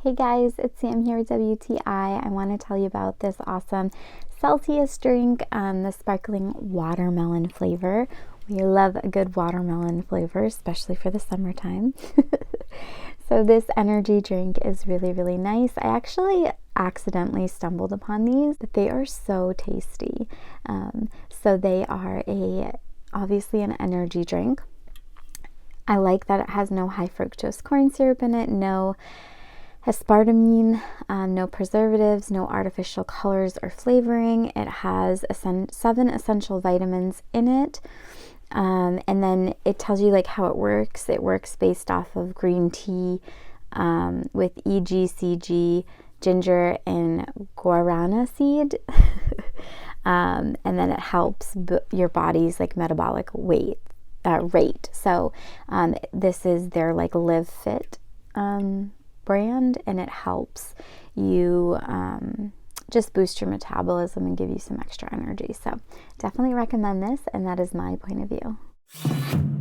Hey guys, it's Sam here with WTI. I want to tell you about this awesome Celsius drink, the sparkling watermelon flavor. We love a good watermelon flavor, especially for the summertime. So this energy drink is really, really nice. I actually accidentally stumbled upon these, but they are so tasty. So they are obviously an energy drink. I like that it has no high fructose corn syrup in it, no aspartame, no preservatives, no artificial colors or flavoring. It has 7 essential vitamins in it. And then it tells you like how it works. It works based off of green tea with EGCG, ginger, and guarana seed. And then it helps your body's like metabolic rate. So this is their like Live Fit brand, and it helps you just boost your metabolism and give you some extra energy. So definitely recommend this, and that is my point of view.